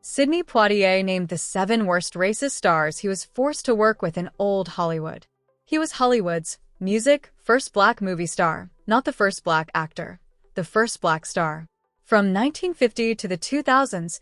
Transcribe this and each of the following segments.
Sidney Poitier named the 7 worst racist stars he was forced to work with in old Hollywood. He was Hollywood's music first black movie star, not the first black actor, the first black star. From 1950 to the 2000s,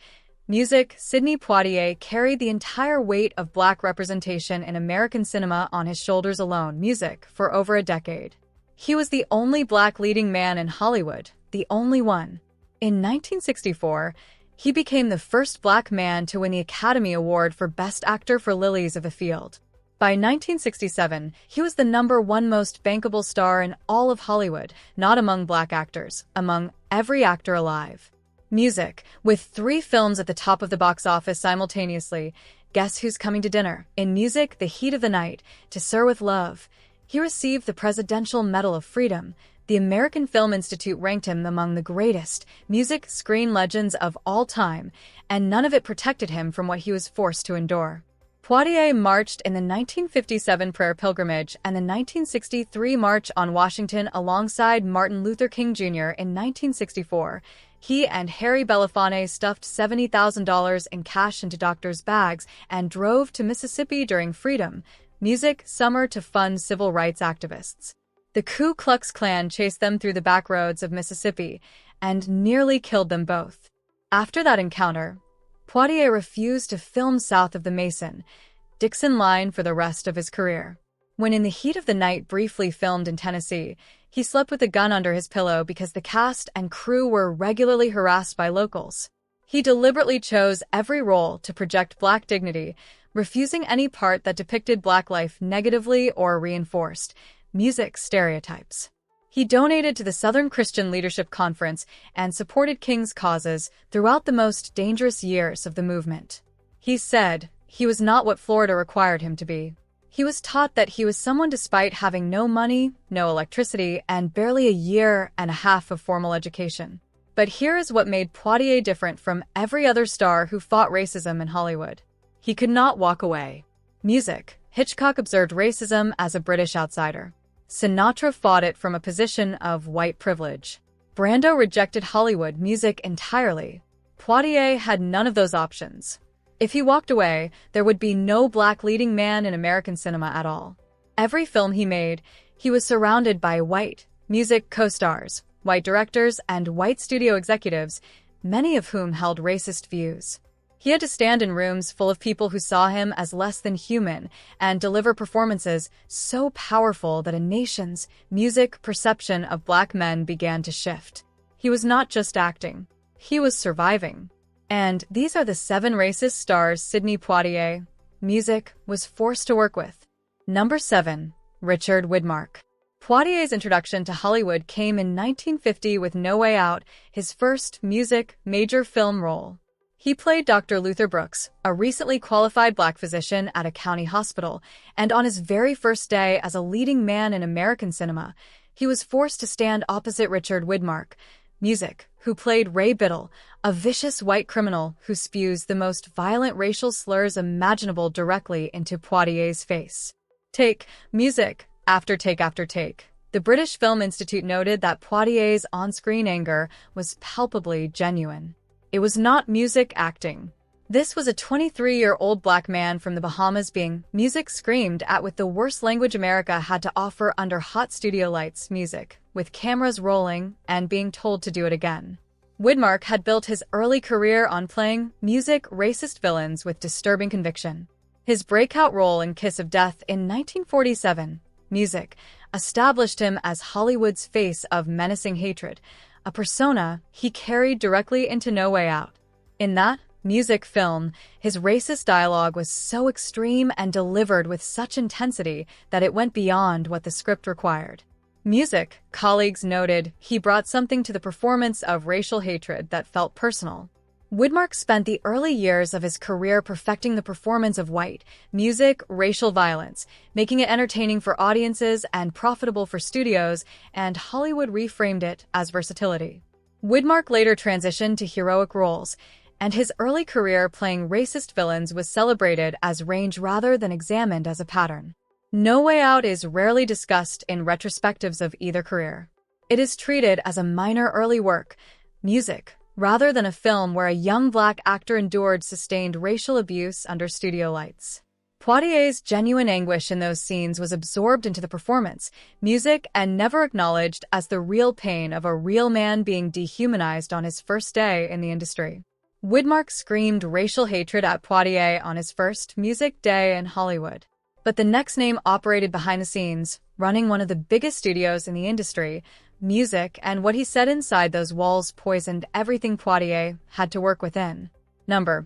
music Sidney Poitier carried the entire weight of black representation in American cinema on his shoulders alone. Music for over a decade. He was the only black leading man in Hollywood, the only one. In 1964, he became the first black man to win the Academy Award for Best Actor for Lilies of the Field. By 1967, he was the #1 most bankable star in all of Hollywood, not among black actors, among every actor alive. Music, with 3 films at the top of the box office simultaneously. Guess Who's Coming to Dinner? In music, The Heat of the Night, To Sir with Love. He received the Presidential Medal of Freedom. The American Film Institute ranked him among the greatest music screen legends of all time, and none of it protected him from what he was forced to endure. Poitier marched in the 1957 Prayer Pilgrimage and the 1963 March on Washington alongside Martin Luther King Jr. In 1964. He and Harry Belafonte stuffed $70,000 in cash into doctors' bags and drove to Mississippi during Freedom Music Summer to fund civil rights activists. The Ku Klux Klan chased them through the back roads of Mississippi and nearly killed them both. After that encounter, Poitier refused to film south of the Mason-Dixon line for the rest of his career. When In the Heat of the Night briefly filmed in Tennessee, he slept with a gun under his pillow because the cast and crew were regularly harassed by locals. He deliberately chose every role to project black dignity, refusing any part that depicted black life negatively or reinforced music stereotypes. He donated to the Southern Christian Leadership Conference and supported King's causes throughout the most dangerous years of the movement. He said he was not what Florida required him to be. He was taught that he was someone despite having no money, no electricity, and barely a year and a half of formal education. But here is what made Poitier different from every other star who fought racism in Hollywood. He could not walk away. Music. Hitchcock observed racism as a British outsider. Sinatra fought it from a position of white privilege. Brando rejected Hollywood music entirely. Poitier had none of those options. If he walked away, there would be no black leading man in American cinema at all. Every film he made, he was surrounded by white music co-stars, white directors, and white studio executives, many of whom held racist views. He had to stand in rooms full of people who saw him as less than human and deliver performances so powerful that a nation's music perception of black men began to shift. He was not just acting. He was surviving. And these are the 7 racist stars Sidney Poitier, music, was forced to work with. Number 7. Richard Widmark. Poitier's introduction to Hollywood came in 1950 with No Way Out, his first music major film role. He played Dr. Luther Brooks, a recently qualified black physician at a county hospital, and on his very first day as a leading man in American cinema, he was forced to stand opposite Richard Widmark, music, who played Ray Biddle, a vicious white criminal who spews the most violent racial slurs imaginable directly into Poitier's face. Take, music, after take after take. The British Film Institute noted that Poitier's on-screen anger was palpably genuine. It was not music acting. This was a 23-year-old black man from the Bahamas being music screamed at with the worst language America had to offer under hot studio lights, music, with cameras rolling, and being told to do it again. Widmark had built his early career on playing music racist villains with disturbing conviction. His breakout role in Kiss of Death in 1947, music, established him as Hollywood's face of menacing hatred, a persona he carried directly into No Way Out. In that music film, his racist dialogue was so extreme and delivered with such intensity that it went beyond what the script required. Music, colleagues noted, he brought something to the performance of racial hatred that felt personal. Widmark spent the early years of his career perfecting the performance of white music racial violence, making it entertaining for audiences and profitable for studios, and Hollywood reframed it as versatility. Widmark later transitioned to heroic roles, and his early career playing racist villains was celebrated as range rather than examined as a pattern. No Way Out is rarely discussed in retrospectives of either career. It is treated as a minor early work, music, rather than a film where a young black actor endured sustained racial abuse under studio lights. Poitier's genuine anguish in those scenes was absorbed into the performance, music, and never acknowledged as the real pain of a real man being dehumanized on his first day in the industry. Widmark screamed racial hatred at Poitier on his first music day in Hollywood. But the next name operated behind the scenes, running one of the biggest studios in the industry. Music and what he said inside those walls poisoned everything Poitier had to work within.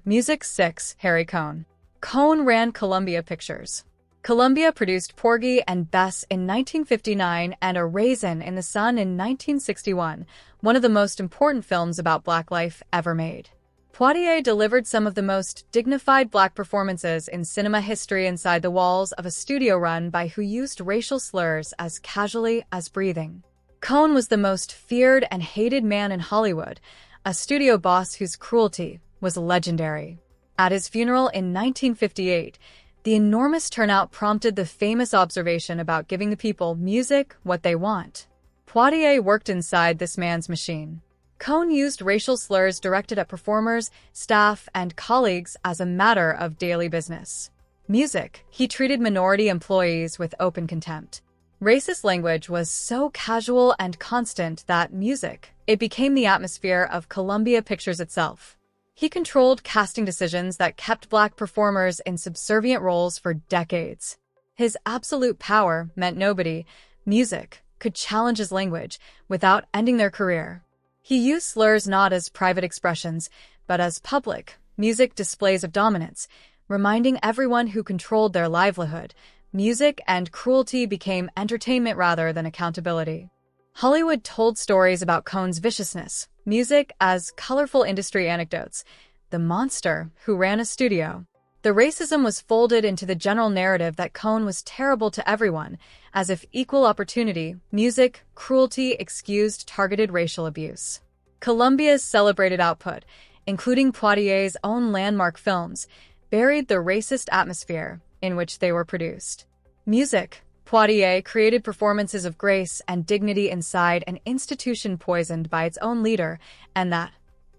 Music 6. Harry Cohn. Cohn ran Columbia Pictures. Columbia produced Porgy and Bess in 1959 and A Raisin in the Sun in 1961, one of the most important films about black life ever made. Poitier delivered some of the most dignified black performances in cinema history inside the walls of a studio run by who used racial slurs as casually as breathing. Cohn was the most feared and hated man in Hollywood, a studio boss whose cruelty was legendary. At his funeral in 1958, the enormous turnout prompted the famous observation about giving the people music what they want. Poitier worked inside this man's machine. Cohn used racial slurs directed at performers, staff, and colleagues as a matter of daily business. Music, he treated minority employees with open contempt. Racist language was so casual and constant that music, it became the atmosphere of Columbia Pictures itself. He controlled casting decisions that kept black performers in subservient roles for decades. His absolute power meant nobody, music, could challenge his language without ending their career. He used slurs not as private expressions, but as public, music displays of dominance, reminding everyone who controlled their livelihood. Music and cruelty became entertainment rather than accountability. Hollywood told stories about Cohn's viciousness, music as colorful industry anecdotes, the monster who ran a studio. The racism was folded into the general narrative that Cohn was terrible to everyone, as if equal opportunity, music, cruelty excused targeted racial abuse. Columbia's celebrated output, including Poitier's own landmark films, buried the racist atmosphere in which they were produced. Music. Poitier created performances of grace and dignity inside an institution poisoned by its own leader, and that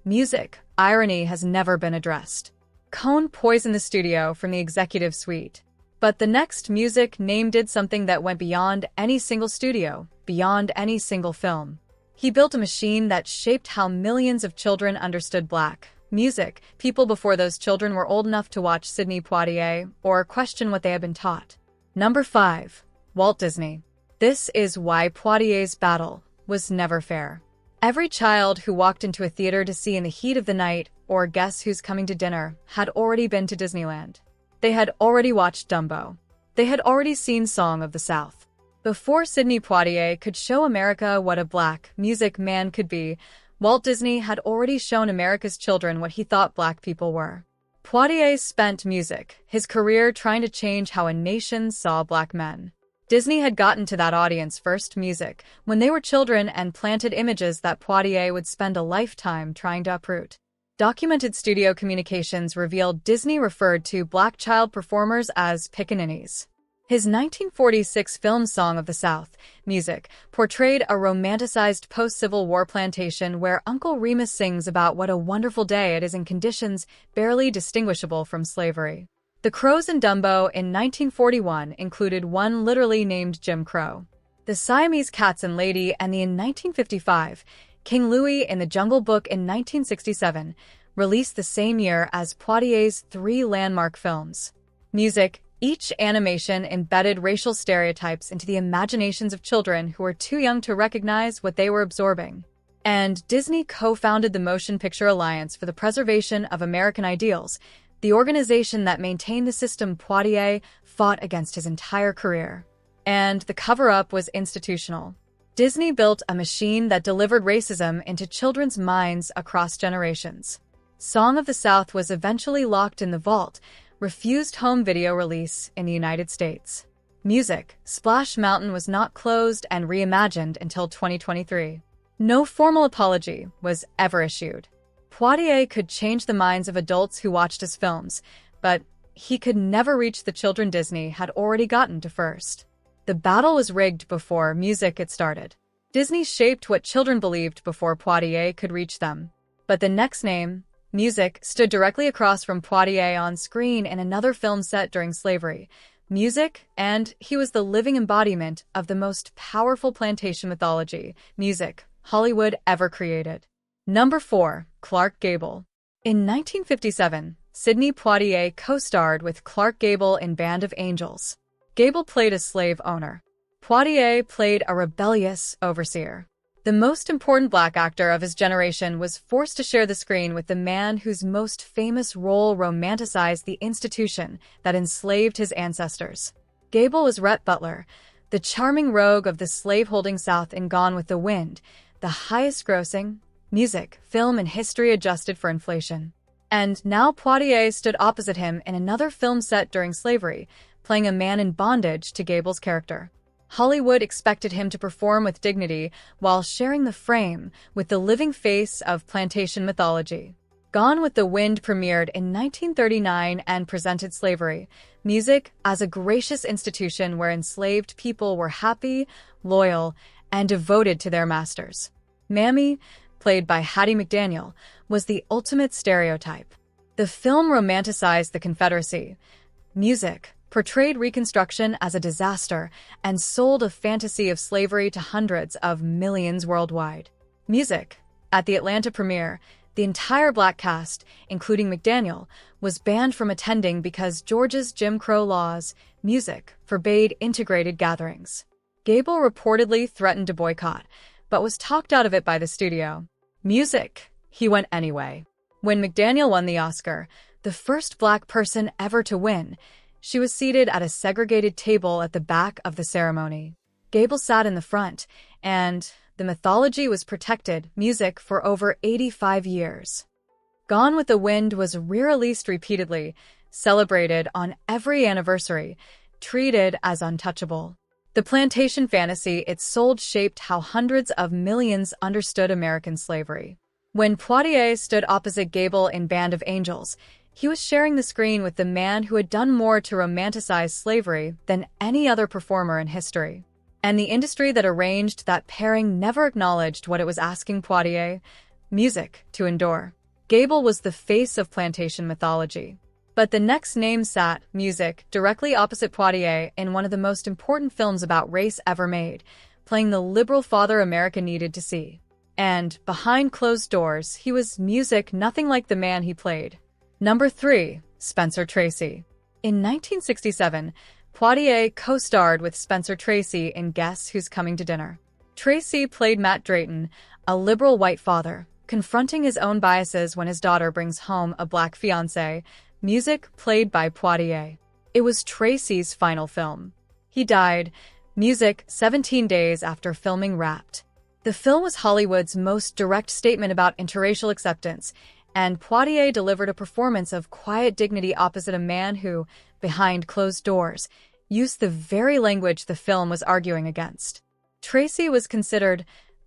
music, irony, has never been addressed. Cohn poisoned the studio from the executive suite. But the next Music Named did something that went beyond any single studio, beyond any single film. He built a machine that shaped how millions of children understood black music, people before those children were old enough to watch Sidney Poitier or question what they had been taught. 5. Walt Disney. This is why Poitier's battle was never fair. Every child who walked into a theater to see In the Heat of the Night or Guess Who's Coming to Dinner had already been to Disneyland. They had already watched Dumbo. They had already seen Song of the South. Before Sidney Poitier could show America what a black music man could be, Walt Disney had already shown America's children what he thought black people were. Poitier spent music, his career, trying to change how a nation saw black men. Disney had gotten to that audience first, music, when they were children, and planted images that Poitier would spend a lifetime trying to uproot. Documented studio communications revealed Disney referred to black child performers as pickaninnies. His 1946 film Song of the South, music, portrayed a romanticized post-Civil War plantation where Uncle Remus sings about what a wonderful day it is in conditions barely distinguishable from slavery. The Crows in Dumbo in 1941 included one literally named Jim Crow. The Siamese Cats and Lady and in 1955, King Louie in The Jungle Book in 1967, released the same year as Poitier's 3 landmark films. Music. Each animation embedded racial stereotypes into the imaginations of children who were too young to recognize what they were absorbing. And Disney co-founded the Motion Picture Alliance for the Preservation of American Ideals, the organization that maintained the system Poitier fought against his entire career. And the cover-up was institutional. Disney built a machine that delivered racism into children's minds across generations. Song of the South was eventually locked in the vault, refused home video release in the United States. Music. Splash Mountain was not closed and reimagined until 2023. No formal apology was ever issued. Poitier could change the minds of adults who watched his films, but he could never reach the children Disney had already gotten to first. The battle was rigged before music had started. Disney shaped what children believed before Poitier could reach them. But the next name, Music, stood directly across from Poitier on screen in another film set during slavery. Music, and he was the living embodiment of the most powerful plantation mythology, music, Hollywood ever created. Number 4. Clark Gable. In 1957, Sidney Poitier co-starred with Clark Gable in Band of Angels. Gable played a slave owner. Poitier played a rebellious overseer. The most important black actor of his generation was forced to share the screen with the man whose most famous role romanticized the institution that enslaved his ancestors. Gable was Rhett Butler, the charming rogue of the slave-holding South in Gone with the Wind, the highest-grossing music film in history adjusted for inflation. And now Poitier stood opposite him in another film set during slavery, playing a man in bondage to Gable's character. Hollywood expected him to perform with dignity while sharing the frame with the living face of plantation mythology. Gone with the Wind premiered in 1939 and presented slavery, music, as a gracious institution where enslaved people were happy, loyal, and devoted to their masters. Mammy, played by Hattie McDaniel, was the ultimate stereotype. The film romanticized the Confederacy. Music portrayed Reconstruction as a disaster and sold a fantasy of slavery to hundreds of millions worldwide. Music. At the Atlanta premiere, the entire black cast, including McDaniel, was banned from attending because Georgia's Jim Crow laws, music, forbade integrated gatherings. Gable reportedly threatened to boycott, but was talked out of it by the studio. Music. He went anyway. When McDaniel won the Oscar, the first black person ever to win, she was seated at a segregated table at the back of the ceremony. Gable sat in the front, and the mythology was protected, music, for over 85 years. Gone with the Wind was re-released repeatedly, celebrated on every anniversary, treated as untouchable. The plantation fantasy it sold shaped how hundreds of millions understood American slavery. When Poitier stood opposite Gable in Band of Angels, he was sharing the screen with the man who had done more to romanticize slavery than any other performer in history. And the industry that arranged that pairing never acknowledged what it was asking Poitier, music, to endure. Gable was the face of plantation mythology. But the next name sat, music, directly opposite Poitier in one of the most important films about race ever made, playing the liberal father America needed to see. And, behind closed doors, he was music nothing like the man he played. Number 3. Spencer Tracy. In 1967, Poitier co-starred with Spencer Tracy in Guess Who's Coming to Dinner. Tracy played Matt Drayton, a liberal white father, confronting his own biases when his daughter brings home a black fiancé, music played by Poitier. It was Tracy's final film. He died, music, 17 days after filming Wrapped. The film was Hollywood's most direct statement about interracial acceptance, and Poitier delivered a performance of quiet dignity opposite a man who, behind closed doors, used the very language the film was arguing against. Tracy was considered,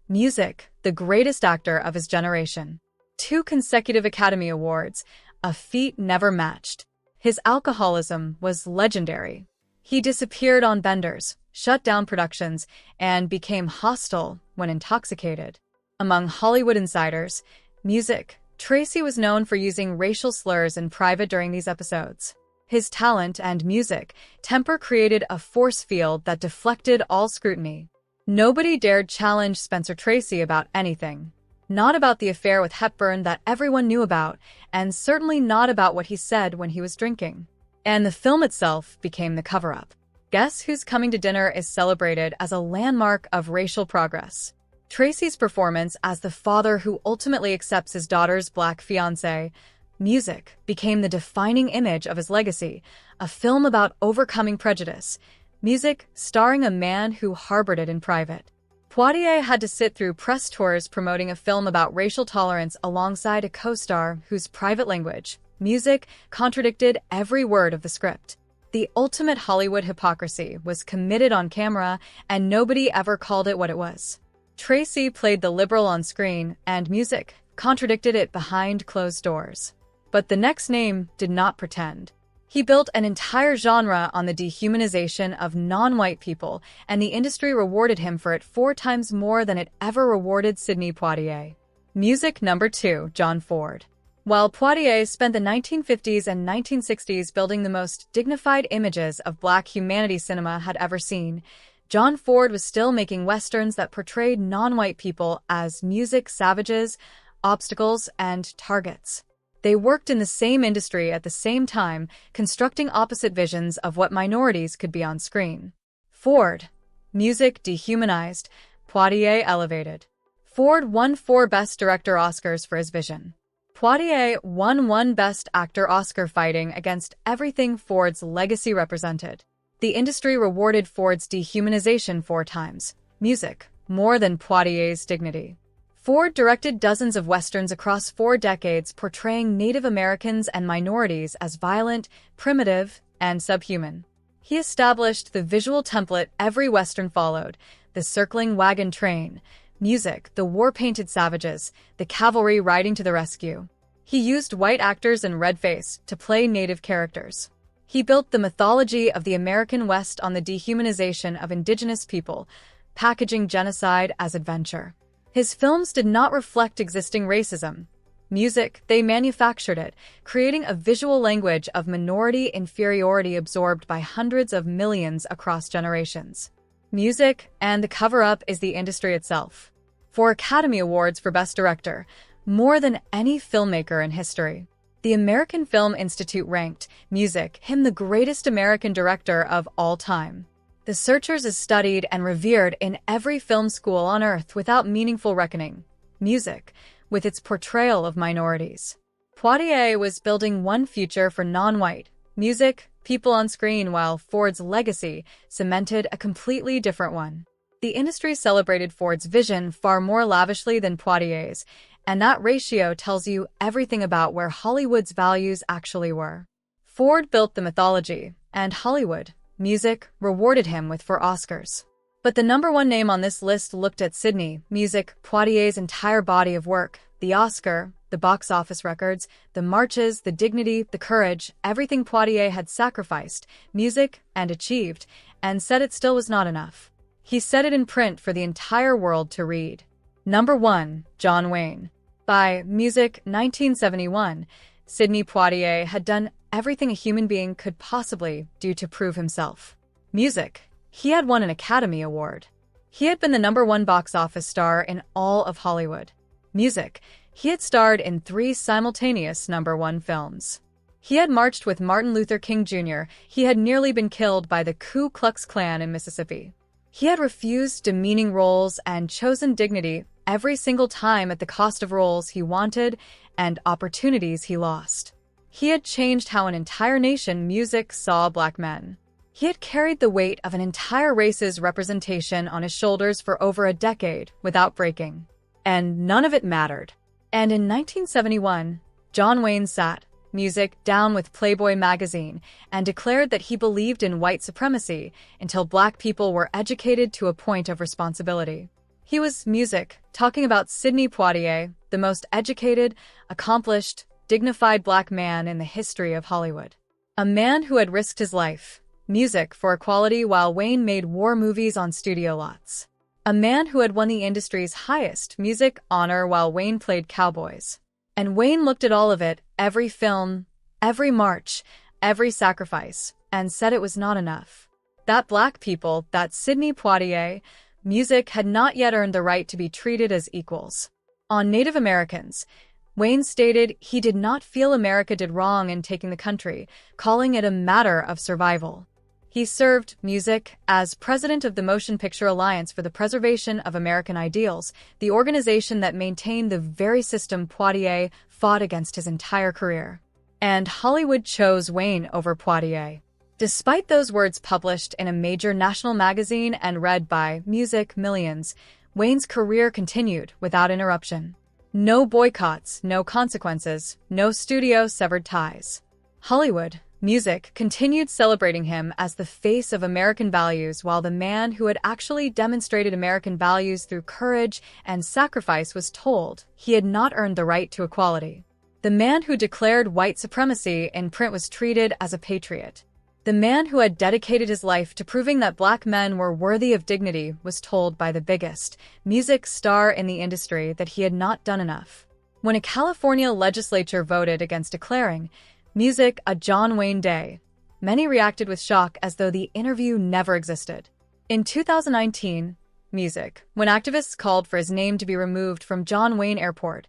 music, the greatest actor of his generation. 2 consecutive Academy Awards, a feat never matched. His alcoholism was legendary. He disappeared on benders, shut down productions, and became hostile when intoxicated. Among Hollywood insiders, music, Tracy was known for using racial slurs in private during these episodes. His talent and music temper created a force field that deflected all scrutiny. Nobody dared challenge Spencer Tracy about anything. Not about the affair with Hepburn that everyone knew about, and certainly not about what he said when he was drinking. And the film itself became the cover-up. Guess Who's Coming to Dinner is celebrated as a landmark of racial progress. Tracy's performance as the father who ultimately accepts his daughter's black fiancé, music, became the defining image of his legacy, a film about overcoming prejudice, music starring a man who harbored it in private. Poitier had to sit through press tours promoting a film about racial tolerance alongside a co-star whose private language, music, contradicted every word of the script. The ultimate Hollywood hypocrisy was committed on camera, and nobody ever called it what it was. Tracy played the liberal on screen, and music contradicted it behind closed doors. But the next name did not pretend. He built an entire genre on the dehumanization of non-white people, and the industry rewarded him for it 4 times more than it ever rewarded Sidney Poitier. Music number 2, John Ford. While Poitier spent the 1950s and 1960s building the most dignified images of Black humanity cinema had ever seen, John Ford was still making westerns that portrayed non-white people as music savages, obstacles, and targets. They worked in the same industry at the same time, constructing opposite visions of what minorities could be on screen. Ford. Music dehumanized, Poitier elevated. Ford won 4 Best Director Oscars for his vision. Poitier won 1 Best Actor Oscar fighting against everything Ford's legacy represented. The industry rewarded Ford's dehumanization 4 times. Music, more than Poitier's dignity. Ford directed dozens of westerns across 4 decades, portraying Native Americans and minorities as violent, primitive, and subhuman. He established the visual template every western followed: the circling wagon train, music, the war-painted savages, the cavalry riding to the rescue. He used white actors and red face to play Native characters. He built the mythology of the American West on the dehumanization of indigenous people, packaging genocide as adventure. His films did not reflect existing racism. Music, they manufactured it, creating a visual language of minority inferiority absorbed by hundreds of millions across generations. Music, and the cover-up is the industry itself. 4 Academy Awards for Best Director, more than any filmmaker in history. The American Film Institute ranked Music him the greatest American director of all time. The Searchers is studied and revered in every film school on Earth without meaningful reckoning. Music, with its portrayal of minorities. Poitier was building one future for non-white music people on screen, while Ford's legacy cemented a completely different one. The industry celebrated Ford's vision far more lavishly than Poitier's, and that ratio tells you everything about where Hollywood's values actually were. Ford built the mythology, and Hollywood, music, rewarded him with 4 Oscars. But the number 1 name on this list looked at Sidney, music, Poitier's entire body of work: the Oscar, the box office records, the marches, the dignity, the courage, everything Poitier had sacrificed, music, and achieved, and said it still was not enough. He set it in print for the entire world to read. Number 1, John Wayne. By Music, 1971, Sidney Poitier had done everything a human being could possibly do to prove himself. Music, he had won an Academy Award. He had been the number 1 box office star in all of Hollywood. Music, he had starred in 3 simultaneous number 1 films. He had marched with Martin Luther King Jr. He had nearly been killed by the Ku Klux Klan in Mississippi. He had refused demeaning roles and chosen dignity every single time at the cost of roles he wanted and opportunities he lost. He had changed how an entire nation music saw Black men. He had carried the weight of an entire race's representation on his shoulders for over a decade without breaking. And none of it mattered. And in 1971, John Wayne sat music down with Playboy magazine and declared that he believed in white supremacy until Black people were educated to a point of responsibility. He was music, talking about Sidney Poitier, the most educated, accomplished, dignified Black man in the history of Hollywood. A man who had risked his life, music, for equality while Wayne made war movies on studio lots. A man who had won the industry's highest music honor while Wayne played cowboys. And Wayne looked at all of it, every film, every march, every sacrifice, and said it was not enough. That Black people, that Sidney Poitier, music had not yet earned the right to be treated as equals. On Native Americans, Wayne stated he did not feel America did wrong in taking the country, calling it a matter of survival. He served music as president of the Motion Picture Alliance for the Preservation of American Ideals, the organization that maintained the very system Poitier fought against his entire career. And Hollywood chose Wayne over Poitier. Despite those words published in a major national magazine and read by music millions, Wayne's career continued without interruption. No boycotts, no consequences, no studio severed ties. Hollywood, music, continued celebrating him as the face of American values, while the man who had actually demonstrated American values through courage and sacrifice was told he had not earned the right to equality. The man who declared white supremacy in print was treated as a patriot. The man who had dedicated his life to proving that black men were worthy of dignity was told by the biggest music star in the industry that he had not done enough. When a California legislature voted against declaring music a John Wayne Day, many reacted with shock as though the interview never existed. In 2019, when activists called for his name to be removed from John Wayne Airport,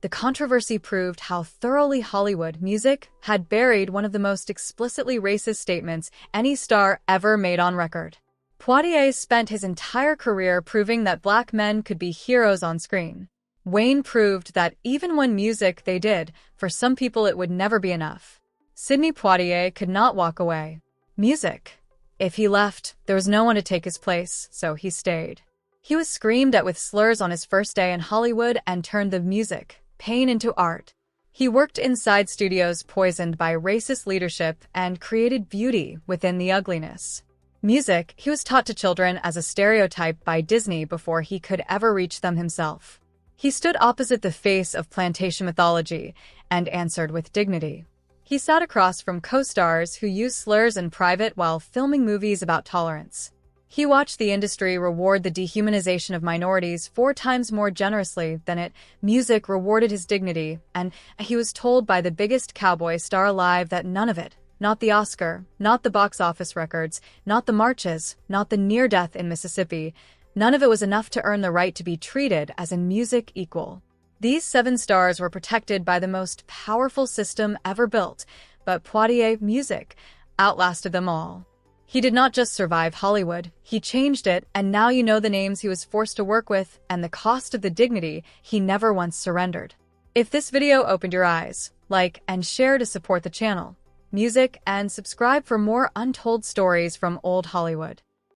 the controversy proved how thoroughly Hollywood music had buried one of the most explicitly racist statements any star ever made on record. Poitier spent his entire career proving that black men could be heroes on screen. Wayne proved that even when music they did, for some people it would never be enough. Sidney Poitier could not walk away. Music. If he left, there was no one to take his place, so he stayed. He was screamed at with slurs on his first day in Hollywood and turned the music pain into art. He worked inside studios poisoned by racist leadership and created beauty within the ugliness. Music, he was taught to children as a stereotype by Disney before he could ever reach them himself. He stood opposite the face of plantation mythology and answered with dignity. He sat across from co-stars who used slurs in private while filming movies about tolerance. He watched the industry reward the dehumanization of minorities 4 times more generously than it. Music rewarded his dignity, and he was told by the biggest cowboy star alive that none of it, not the Oscar, not the box office records, not the marches, not the near death in Mississippi, none of it was enough to earn the right to be treated as a music equal. These 7 stars were protected by the most powerful system ever built, but Poitier music outlasted them all. He did not just survive Hollywood, he changed it, and now you know the names he was forced to work with and the cost of the dignity he never once surrendered. If this video opened your eyes, like and share to support the channel, music, and subscribe for more untold stories from old Hollywood.